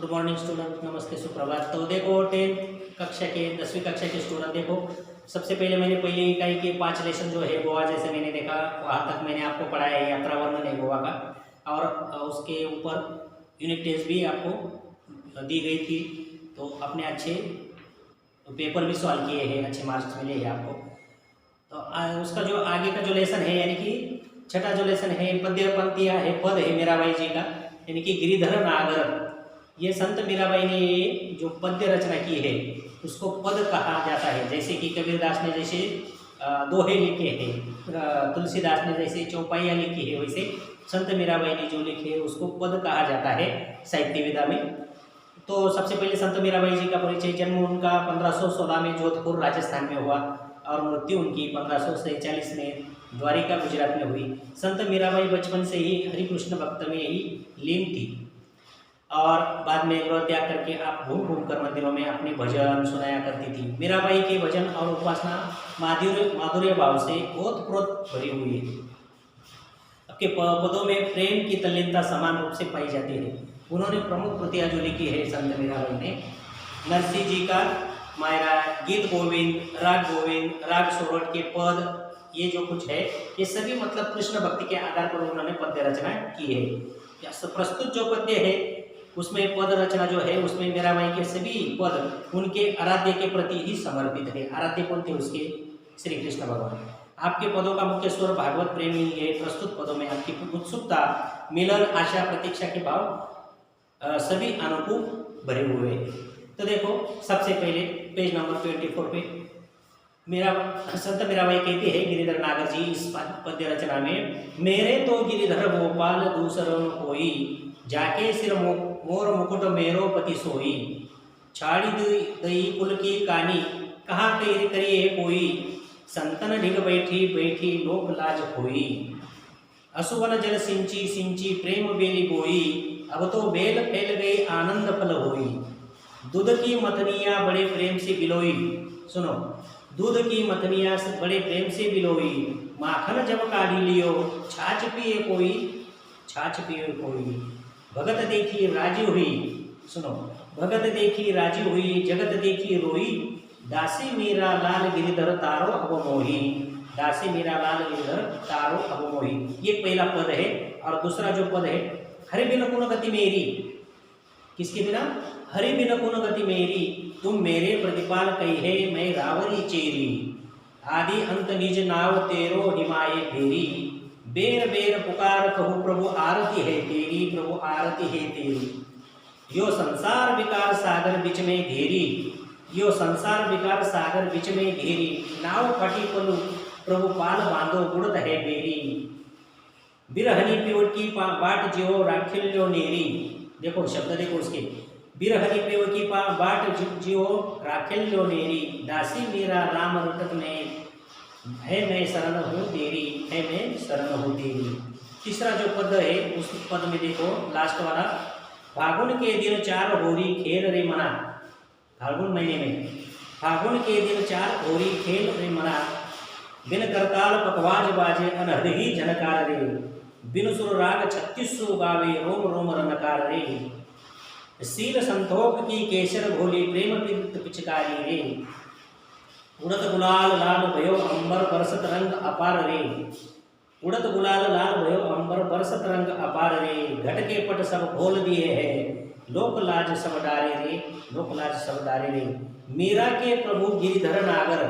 Good morning student, नमस्ते, सुप्रभात। तो देखो 10 कक्षा के 10वीं कक्षा के स्टूडेंट, देखो सबसे पहले मैंने पहली इकाई के 5 लेसन जो है गोवा जैसे मैंने देखा वहाँ तक मैंने आपको पढ़ाया है, यात्रा वर्णन है गोवा का। और उसके ऊपर यूनिट टेस्ट भी आपको दी गई थी, तो आपने अच्छे पेपर भी सॉल्व किए हैं, अच्छे मार्क्स मिले हैं आपको। तो उसका जो आगे का जो लेसन है, यानी कि छठा जो लेसन है, पद्य पंक्तियाँ है, पद है मीराबाई जी का, यानी कि गिरिधर नागर। ये संत मीराबाई ने जो पद्य रचना की है उसको पद कहा जाता है। जैसे कि कबीरदास ने जैसे दोहे लिखे हैं, तुलसीदास ने जैसे चौपाइयाँ लिखी है, वैसे संत मीराबाई ने जो लिखे उसको पद कहा जाता है साहित्य विधा में। तो सबसे पहले संत मीराबाई जी का परिचय, जन्म उनका 1516 में जोधपुर राजस्थान में हुआ और मृत्यु उनकी 1547 में द्वारिका गुजरात में हुई। संत मीराबाई बचपन से ही हरिकृष्ण भक्त में ही लीन थी और बाद में गृह त्याग करके आप घूम घूम कर मंदिरों में अपने भजन सुनाया करती थी। मीराबाई के भजन और उपासना माधुर्य भाव से ओतप्रोत भरी हुई है। आपके पदों में प्रेम की तल्लीनता समान रूप से पाई जाती है। उन्होंने प्रमुख कृतियाँ जो लिखी है संत मीराबाई ने, नरसिंह जी का मायरा, गीत गोविंद, राग सोरठ के पद, ये जो कुछ है ये सभी मतलब कृष्ण भक्ति के आधार पर उन्होंने पद्य रचना की है। प्रस्तुत जो पद्य है उसमें पद रचना जो है उसमें मीराबाई के सभी पद उनके आराध्य के प्रति ही समर्पित है। आराध्य कौन थे उसके? श्री कृष्ण भगवान। आपके पदों का मुख्य स्वर भागवत प्रेमी है। प्रस्तुत पदों में आपकी उत्सुकता, मिलन, आशा, प्रतीक्षा के भाव सभी अनुकूल भरे हुए हैं। तो देखो सबसे पहले पेज नंबर 24 पे संत मीराबाई कहती है गिरिधर नागर जी इस पद्य रचना में, मेरे तो गिरिधर गोपाल दूसरन कोई, जाके सिर मोर मुकुट मेरो पति सोई, छाड़ी दई कुल की कानी, कहाँ करिए कोई, संतन ढिग बैठी बैठी लोक लाज खोई, असुवन जल सिंची सिंची प्रेम बेली बोई, अब तो बेल फैल गई आनंद फल होई, दूध की मथनिया बड़े प्रेम से बिलोई, सुनो, दूध की मथनिया बड़े प्रेम से बिलोई, माखन जब काढ़ी लियो छाछ पिए कोई, भगत देखी राजी हुई, सुनो, भगत देखी राजी हुई, जगत देखी रोई, दासी मीरा लाल गिरिधर तारो अब मोही, दासी मीरा लाल गिरिधर तारो अब मोही। ये पहला पद है। और दूसरा जो पद है, हरि बिन कुन गति मेरी, किसके बिना? हरि बिन कुन गति मेरी, तुम मेरे प्रतिपाल कहे मैं रावरी चेरी, आदि अंत निज नाव तेरो हिमाय घेरी, बेर बेर पुकार कहूँ प्रभु आरती है तेरी, प्रभु आरती है तेरी, यो संसार विकार सागर बीच में घेरी, यो संसार विकार सागर बीच में घेरी, नाव फटी पलू प्रभु पाल बांधो गुड़त है बेरी, बिरहनी पिवट की बाट जियो राखिल्यो नेरी। देखो शब्द देखो उसके, बिरहनी पिवट की बाट जियो राखिल्यो नेरी, दासी मेरा राम रटत में है मैं शरण हूँ तेरी, है मैं शरण हूँ तेरी। तीसरा जो पद है उस पद में देखो लास्ट वाला, फागुन के दिन 4 होरी खेल रे मना, फागुन महीने में फागुन के दिन 4 होरी खेल रे मना, बिन करताल पकवाज बाजे अनहरही झनकार रे, बिन सुर राग 3600 गावे रोम रोम रनकार रे, सील संतोष की केसर भोली प्रेम पीत पिचकारी रे, उड़त गुलाल लाल भयो अंबर बरसत रंग अपार रे, उड़त गुलाल लाल भयो अंबर बरसत रंग अपार रे, घट के पट सब खोल दिए है लोक लाज सब डारे रे, लोक लाज सब डारे रे, मीरा के प्रभु गिरिधर नागर,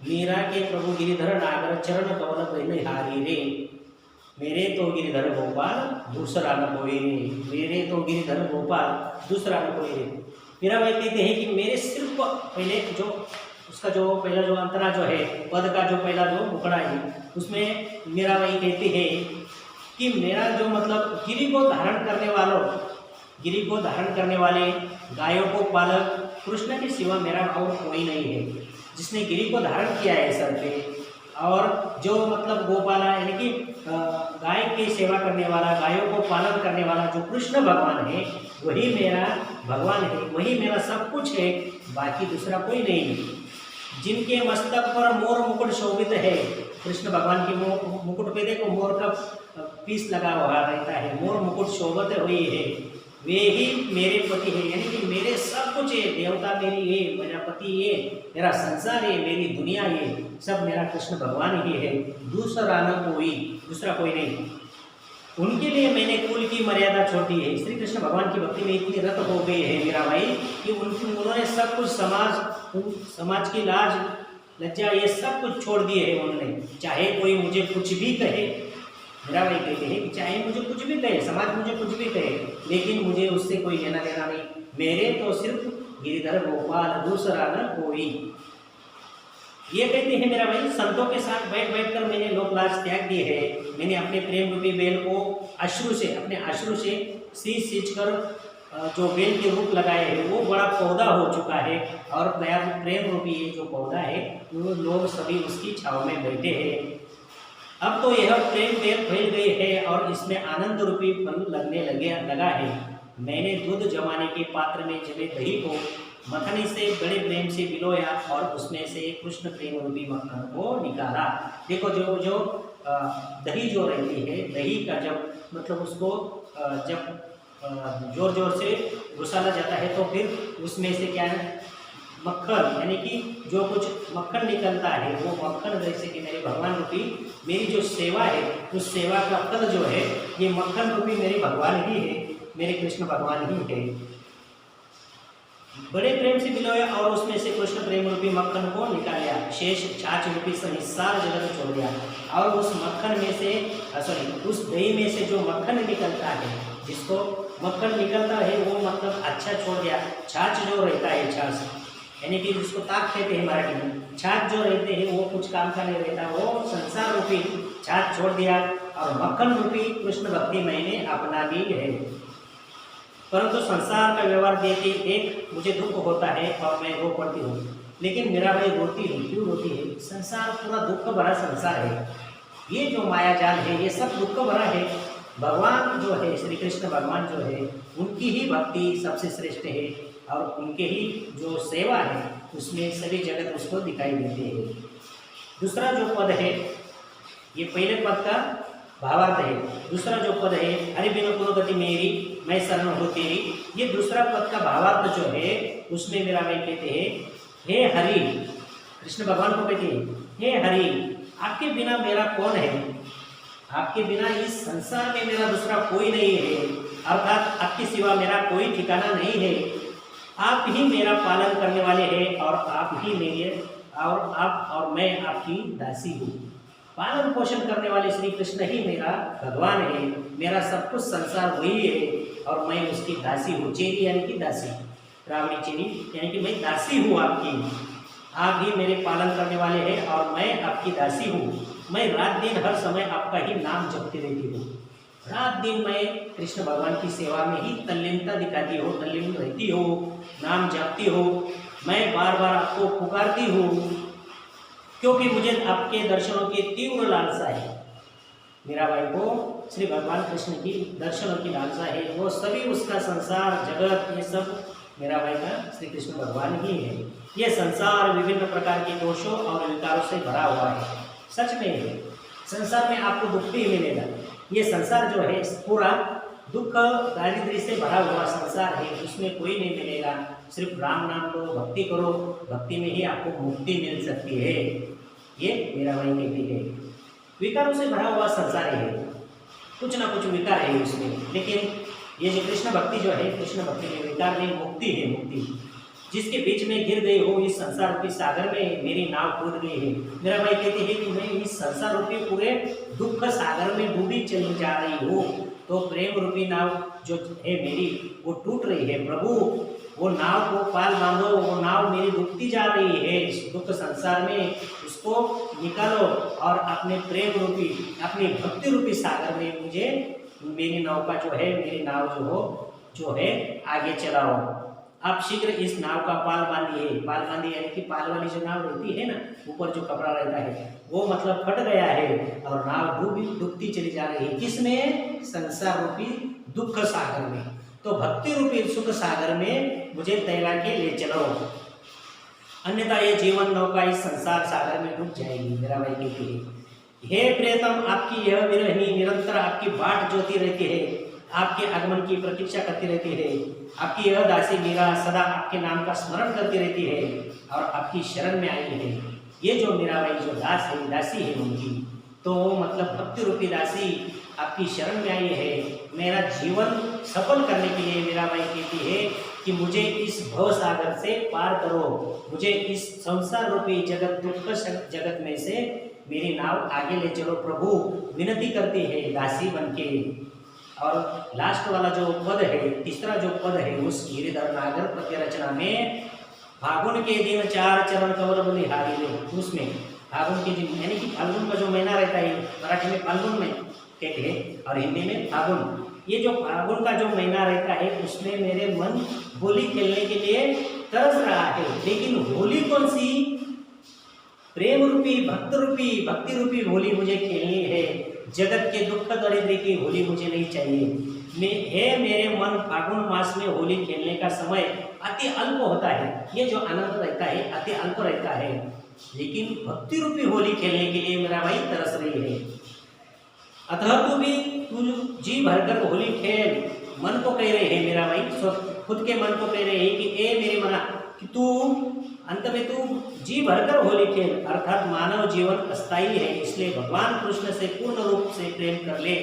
मीरा के प्रभु गिरिधर नागर, चरण कमल पहले हारी रे, मेरे तो गिरिधर गोपाल दूसरा न कोई रे, मेरे तो गिरिधर गोपाल दूसरा न कोई रे। मीराबाई कहते हैं कि मेरे सिर्फ पहले जो उसका जो पहला जो अंतरा जो है पद का जो पहला जो मुखड़ा है उसमें मीराबाई कहती है कि मेरा जो मतलब गिरी को धारण करने वालों, गिरी को धारण करने वाले, गायों को पालक कृष्ण के सिवा मेरा और कोई नहीं है, जिसने गिरी को धारण किया है सर पे, और जो मतलब गोपाला यानी कि गाय की सेवा करने वाला, गायों को पालन करने वाला जो कृष्ण भगवान है वही मेरा भगवान है, वही मेरा सब कुछ है, बाकी दूसरा कोई नहीं है। जिनके मस्तक पर मोर मुकुट शोभित है, कृष्ण भगवान के मुकुट पे देखो मोर का पीस लगा हुआ रहता है, मोर मुकुट शोभित हुई है, वे ही मेरे पति है, यानी कि मेरे सब कुछ है, देवता मेरी है, मेरा पति है, मेरा संसार है, मेरी दुनिया है, सब मेरा कृष्ण भगवान ही है, दूसरा न कोई, दूसरा कोई नहीं। उनके लिए मैंने कुल की मर्यादा छोड़ दी है। श्री कृष्ण भगवान की भक्ति में इतनी रत हो गई है मेरा भाई कि उन्होंने सब कुछ समाज की लाज लज्जा ये सब कुछ छोड़ दिए है उन्होंने। चाहे कोई मुझे कुछ भी कहे, मेरा भाई कहते हैं कि चाहे मुझे कुछ भी कहे, समाज मुझे कुछ भी कहे, लेकिन मुझे उससे कोई लेना देना नहीं। मेरे तो सिर्फ गिरिधर गोपाल, दूसरा न कोई। ये कहते हैं मेरा भाई, संतों के साथ बैठ बैठ कर मैंने लोकलाज त्याग दी है। मैंने अपने प्रेम रूपी बेल को अश्रु से, अपने अश्रु से सींच कर जो बेल के रूप लगाए हैं वो बड़ा पौधा हो चुका है, और प्रेम रूपी ये जो पौधा है वो लोग सभी उसकी छाव में बैठे हैं। अब तो यह प्रेम बेल फैल गई है और इसमें आनंद रूपी फल लगने लगा है। मैंने दूध जमाने के पात्र में जमे दही को मथनी से बड़े प्रेम से पिलोया और उसमें से कृष्ण प्रेम रूपी मक्खन को निकाला। देखो जो दही जो रहती है, दही का जब मतलब उसको जब जोर जोर से घुसाला जाता है तो फिर उसमें से क्या है, मक्खन, यानी कि जो कुछ मक्खन निकलता है वो मक्खन, जैसे कि मेरे भगवान रूपी मेरी जो सेवा है उस सेवा का फल जो है ये मक्खन रूपी मेरे भगवान ही है, मेरे कृष्ण भगवान ही है। बड़े प्रेम से पिलोया और उसमें से कृष्ण प्रेम रूपी मक्खन को निकाला, शेष छाछ रूपी संसार जगत छोड़ दिया। और उस मक्खन में से उस दही में से जो मक्खन निकलता है, जिसको मक्खन निकलता है वो मतलब अच्छा छोड़ दिया। छाछ जो रहता है, छाछ यानी कि जिसको ताक कहते हैं मराठी में, छाछ जो रहते हैं वो कुछ काम का नहीं रहता, वो संसार रूपी छाछ छोड़ दिया और मक्खन रूपी कृष्ण भक्ति मैंने अपना ली है। परंतु संसार का व्यवहार देते एक मुझे दुख होता है और मैं रो पड़ती हूँ, लेकिन मेरा भाई रोती है। क्यों रोती है? संसार पूरा दुख भरा संसार है, ये जो माया जाल है ये सब दुख भरा है। भगवान जो है, श्री कृष्ण भगवान जो है, उनकी ही भक्ति सबसे श्रेष्ठ है और उनके ही जो सेवा है उसमें सभी जगत उसको दिखाई देते हैं। दूसरा जो पद है, ये पहले पद का भावार्थ है। दूसरा जो पद है, हरि बिनु कुल गति मेरी, मैं शरण हो तेरी, ये दूसरा पद का भावार्थ जो है उसमें मेरा भाई कहते हैं, हे हरि, कृष्ण भगवान को कहते हैं, हे हरि, आपके बिना मेरा कौन है? आपके बिना इस संसार में मेरा दूसरा कोई नहीं है, अर्थात आपके सिवा मेरा कोई ठिकाना नहीं है। आप ही मेरा पालन करने वाले हैं और आप ही मेरे और मैं आपकी दासी हूँ। पालन पोषण करने वाले श्री कृष्ण ही मेरा भगवान है, मेरा सब कुछ संसार वही है और मैं उसकी दासी हूँ। चेरी यानी कि दासी, रावणी चेरी यानी कि मैं दासी हूँ आपकी। आप ही मेरे पालन करने वाले हैं और मैं आपकी दासी हूँ। मैं रात दिन हर समय आपका ही नाम जपती रहती हूँ। रात दिन मैं कृष्ण भगवान की सेवा में ही तल्लीनता दिखाती हो, तल्लीन रहती हो, नाम जपती हो। मैं बार बार आपको पुकारती हूँ क्योंकि मुझे आपके दर्शनों की तीव्र लालसा है। मेरा भाई को श्री भगवान कृष्ण की दर्शनों की लालसा है, वो सभी उसका संसार जगत ये सब मेरा भाई का श्री कृष्ण भगवान ही है। ये संसार विभिन्न प्रकार के दोषों और विकारों से भरा हुआ है। सच में है, संसार में आपको दुख ही मिलेगा। ये संसार जो है पूरा दुख दारिद्र्य से भरा हुआ संसार है, उसमें कोई नहीं मिलेगा। सिर्फ राम नाम लो, भक्ति करो, भक्ति में ही आपको मुक्ति मिल सकती है। ये मेरा भाई कहती है, विकारों से भरा हुआ संसार है, कुछ ना कुछ विकार है उसमें, लेकिन ये जो कृष्ण भक्ति जो है, कृष्ण भक्ति में विकार नहीं, मुक्ति है। मुक्ति जिसके बीच में गिर गई हो, इस संसार रूपी सागर में मेरी नाव कूद गई है। मेरा भाई कहते हैं कि मैं इस संसार रूपी पूरे दुख सागर में डूबी चली जा रही हूँ, तो प्रेम रूपी नाव जो है मेरी वो टूट रही है। प्रभु वो नाव को पाल बांधो, वो नाव मेरी डूबती जा रही है इस दुख संसार में, उसको निकालो और अपने प्रेम रूपी, अपनी भक्ति रूपी सागर में मुझे मेरी नौका जो है, मेरी नाव जो है आगे चलाओ। आप शीघ्र इस नाव का पाल बांधिए। पाल बांधिए यानी कि पाल वाली जो नाव रहती है ना, ऊपर जो कपड़ा रहता है वो मतलब फट गया है और नाव डूबती चली जा रही है। किसमें? संसार रूपी दुख सागर में। तो भक्ति रूपी सुख सागर में मुझे तैरा के ले चलो, अन्यथा ये जीवन नौका इस संसार सागर में डूब जाएगी। मेरा भाई कहती है, हे प्रियतम, आपकी यह विरही निरंतर आपकी बाट जोती रहती है। आपके आगमन की प्रतीक्षा करती रहती है। आपकी यह दासी मीरा सदा आपके नाम का स्मरण करती रहती है और आपकी शरण में आई है। ये जो मीराबाई जो दास है, दासी है उनकी, तो मतलब भक्ति रूपी दासी आपकी शरण में आई है। मेरा जीवन सफल करने के लिए मीराबाई कहती है कि मुझे इस भव सागर से पार करो, मुझे इस संसार रूपी जगत दुख जगत में से मेरी नाव आगे ले चलो प्रभु, विनती करती है दासी बनके। और लास्ट वाला जो पद है, तीसरा जो पद है उस गिरिधर नागर पद्य रचना में, फागुन के दिन 4 चरण कमल बलिहारी ले, उसमें फागुन के दिन यानी कि फाल्गुन का जो महीना रहता है, मराठी में फाल्गुन में कहते हैं और हिंदी में फागुन। ये जो फागुन का जो महीना रहता है उसमें मेरे मन होली खेलने के लिए तरस रहा है, लेकिन होली कौन सी? प्रेम रूपी भक्ति रूपी होली मुझे खेलनी है। जगत के दुख दरिद्र की होली मुझे नहीं चाहिए। मेरे मन, फागुन मास में होली खेलने का समय अति अल्प होता है, ये जो आनंद रहता है अति अल्प रहता है, लेकिन भक्ति रूपी होली खेलने के लिए मेरा भाई तरस रही है। अतः तू जी भरकर होली खेल, मन को कह रहे हैं मेरा भाई, खुद के मन को कह रहे हैं कि ए मेरे मना, कि तू अंत में तू जी भरकर होली खेल। अर्थात मानव जीवन अस्थायी है, इसलिए भगवान कृष्ण से पूर्ण रूप से प्रेम कर ले।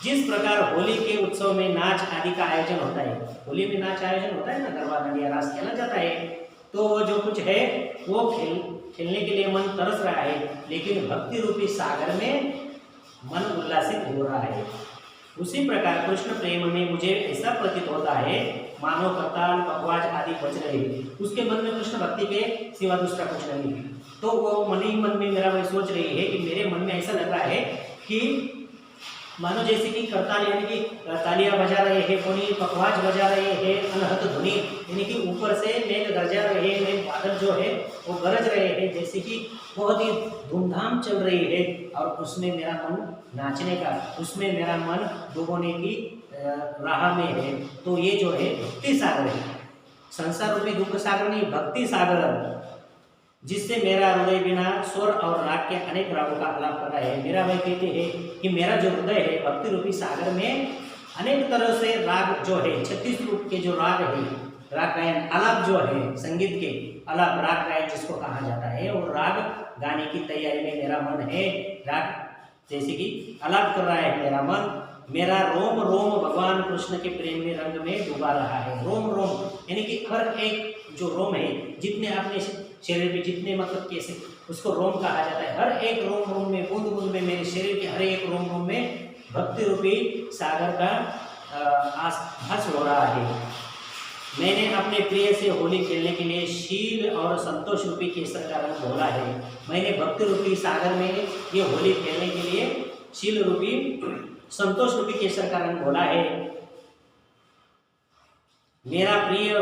जिस प्रकार होली के उत्सव में नाच आदि का आयोजन होता है, होली में नाच आयोजन होता है ना, गरबा दांडिया रास खेला जाता है, तो वो जो कुछ है वो खेलने के लिए मन तरस रहा है, लेकिन भक्ति रूपी सागर में मन उल्लासित हो रहा है। उसी प्रकार कृष्ण प्रेम में मुझे ऐसा प्रतीत होता है मानो करताल पखवाज आदि बज रहे हैं, उसके मन में कृष्ण भक्ति के सिवा दूसरा कुछ नहीं है। तो वो मन ही मन में मेरा वही सोच रही है कि मेरे मन में ऐसा लग रहा है कि मानो जैसे कि करताल यानी कि तालियां बजा रहे हैं, कोई पखवाज बजा रहे हैं, अनहत ध्वनि यानी कि ऊपर से मेघ गरजा रहे हैं, मेघ बादल जो है वो गरज रहे हैं, जैसे कि बहुत ही धूमधाम चल रही है, और उसमें मेरा मन नाचने का, उसमें मेरा मन डूबोने की राह में है। तो ये जो है भक्ति सागर है, संसार रूपी दुख सागर नहीं, भक्ति सागर, जिससे मेरा हृदय बिना स्वर और राग के अनेक रागों का आलाप कर रहा है। मेरा भाई कहते हैं कि मेरा जो हृदय है भक्ति रूपी सागर में अनेक तरह से राग जो है, 36 रूप के जो राग है, राग गायन आलाप जो है, संगीत के आलाप राग गायन जिसको कहा जाता है, और राग गाने की तैयारी में मेरा मन है। राग जैसे कि आलाप कर रहा है मेरा मन, मेरा रोम रोम भगवान कृष्ण के प्रेम में रंग में डूबा रहा है। रोम रोम यानी कि हर एक जो रोम है, जितने अपने शरीर पे जितने मतलब कैसे उसको रोम कहा जाता है, हर एक रोम रोम में, बूंद बूंद में, मेरे शरीर के हर एक रोम रोम में भक्ति रूपी सागर का आभास हो रहा है। मैंने अपने प्रिय से होली खेलने के लिए शील और संतोष रूपी केसर का रंग घोला है। मैंने भक्ति रूपी सागर में ये होली खेलने के लिए शील रूपी संतोष रूपी केसर का रंग घोला है। मेरा प्रिय,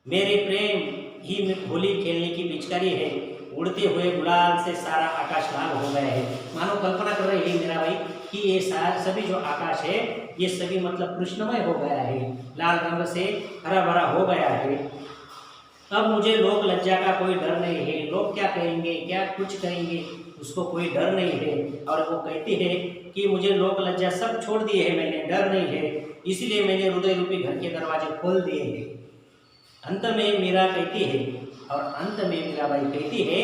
मेरे प्रेम ही होली खेलने की पिचकारी है। उड़ते हुए गुलाल से सारा आकाश लाल हो गया है। मानो कल्पना कर रही है मेरा भाई कि ये सभी जो आकाश है ये सभी मतलब कृष्णमय हो गया है, लाल रंग से हरा भरा हो गया है। अब मुझे लोक लज्जा का कोई डर नहीं है। लोग क्या कहेंगे, क्या कुछ कहेंगे, उसको कोई डर नहीं है। और वो कहती है कि मुझे लोक लज्जा सब छोड़ दिए है मैंने, डर नहीं है, इसलिए मैंने हृदय रूपी घर के दरवाजे खोल दिए हैं। अंत में मीरा कहती है, और अंत में मीराबाई कहती है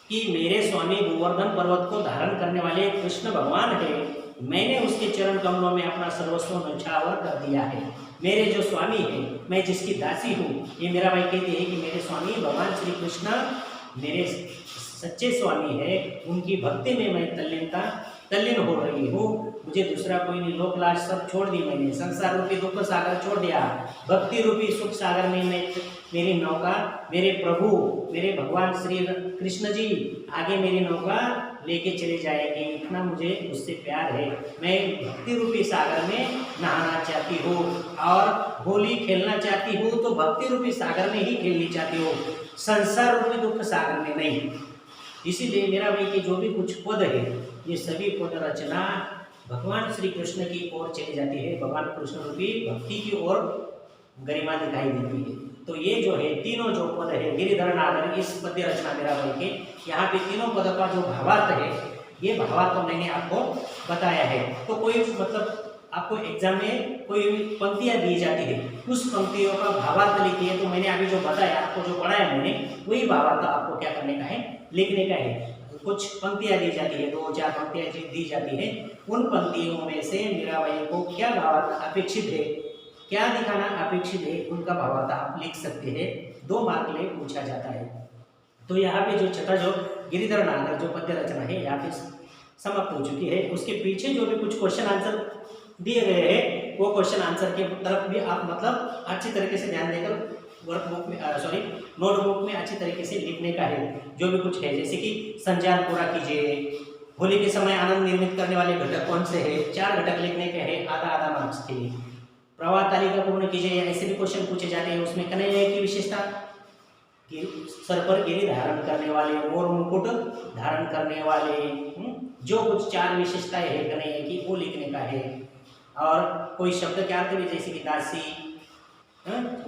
कि मेरे स्वामी गोवर्धन पर्वत को धारण करने वाले कृष्ण भगवान है। मैंने उसके चरण कमलों में अपना सर्वस्व न्यौछावर कर दिया है। मेरे जो स्वामी है, मैं जिसकी दासी हूँ, ये मीराबाई कहती है कि मेरे स्वामी भगवान श्री कृष्ण मेरे सच्चे स्वामी है। उनकी भक्ति में मैं तल्लीन हो रही हूँ। मुझे दूसरा कोई नहीं, लोक लाज सब छोड़ दी मैंने, संसार रूपी दुख सागर छोड़ दिया, भक्ति रूपी सुख सागर में मैं मेरी नौका, मेरे प्रभु, मेरे भगवान श्री कृष्ण जी आगे मेरी नौका लेके चले जाएंगे। इतना मुझे उससे प्यार है। मैं भक्ति रूपी सागर में नहाना चाहती हूँ और होली खेलना चाहती हूँ, तो भक्ति रूपी सागर में ही खेलनी चाहती हूँ, संसार रूपी दुख सागर में नहीं। इसीलिए मेरा भाई के जो भी कुछ पद है, ये सभी पद रचना भगवान श्री कृष्ण की ओर चली जाती है, भगवान कृष्ण रूपी भक्ति की ओर गरिमा दिखाई देती है। तो ये जो है तीनों जो पद है गिरिधर नागर, इस पद्य रचना मेरा भाई के यहाँ पे तीनों पद का जो भावार्थ है, ये भावार्थ मैंने आपको बताया है। तो कोई मतलब आपको एग्जाम में कोई पंक्तियां दी जाती है, उस पंक्तियों का भावार्थ लिखिए। तो मैंने अभी जो बताया आपको, जो पढ़ाया मैंने, वही भावार्थ आपको क्या करने का है, लिखने का है। कुछ पंक्तियां दी जाती है, 2-4 पंक्तियां दी जाती है, उन पंक्तियों में से मीराबाई को क्या भावार्थ अपेक्षित है, क्या दिखाना अपेक्षित है, उनका भावार्थ आप लिख सकते हैं। 2 मार्क ले पूछा जाता है। तो यहाँ पे जो छठा जो गिरिधर नागर जो पद्य रचना है यहाँ पे समाप्त हो चुकी है। उसके पीछे जो भी कुछ क्वेश्चन आंसर दिए गए हैं, वो क्वेश्चन आंसर के तरफ भी आप मतलब अच्छी तरीके से ध्यान देकर वर्कबुक में नोटबुक में अच्छी तरीके से लिखने का है। जो भी कुछ है, जैसे कि संचार पूरा कीजिए, होली के समय आनंद निर्मित करने वाले घटक कौन से है, 4 घटक लिखने के हैं, आधा मार्क्स के लिए। प्रवाह तालिका पूर्ण कीजिए, ऐसे भी क्वेश्चन पूछे जाते हैं। उसमें कन्हैया की विशेषता कि सर पर गिरी धारण करने वाले, मोर मुकुट धारण करने वाले, जो कुछ 4 विशेषताएं है कन्हैया की, वो लिखने का है। और कोई शब्द के अर्थ भी, जैसे कि दासी,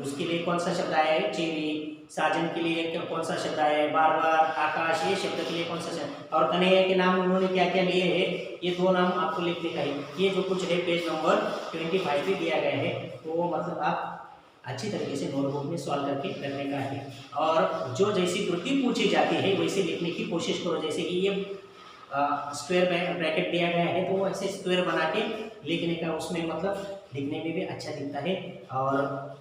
उसके लिए कौन सा शब्द आया है, चेरी, साजन के लिए कौन सा शब्द आया है, बार बार, आकाश, ये शब्द के लिए कौन सा शब्द, और कन्हैया के नाम उन्होंने क्या क्या लिए हैं, ये 2 नाम आपको लिखने का है। ये जो कुछ है पेज नंबर 25 पे दिया गया है, तो मतलब आप अच्छी तरीके से नोटबुक में सॉल्व करके रखने का है। और जो जैसी त्रुटि पूछी जाती है वैसे लिखने की कोशिश करो। जैसे कि ये स्क्वायर ब्रैकेट दिया गया है, तो वो ऐसे स्क्वायर बना के लिखने का, उसमें मतलब लिखने में भी अच्छा दिखता है, और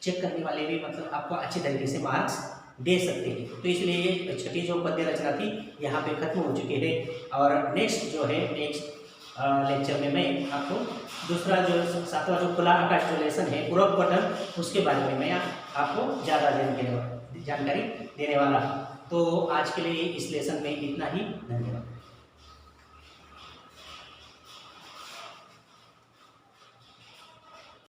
चेक करने वाले भी मतलब आपको अच्छी तरीके से मार्क्स दे सकते हैं। तो इसलिए ये छठी जो पद्य रचना थी यहाँ पे खत्म हो चुकी है। और नेक्स्ट लेक्चर में मैं आपको दूसरा जो 7वां जो खुला आकाश जो लेसन है, पूरक पठन, उसके बारे में मैं आपको ज़्यादा जानकारी देने वाला। तो आज के लिए इस लेसन में इतना ही। धन्यवाद।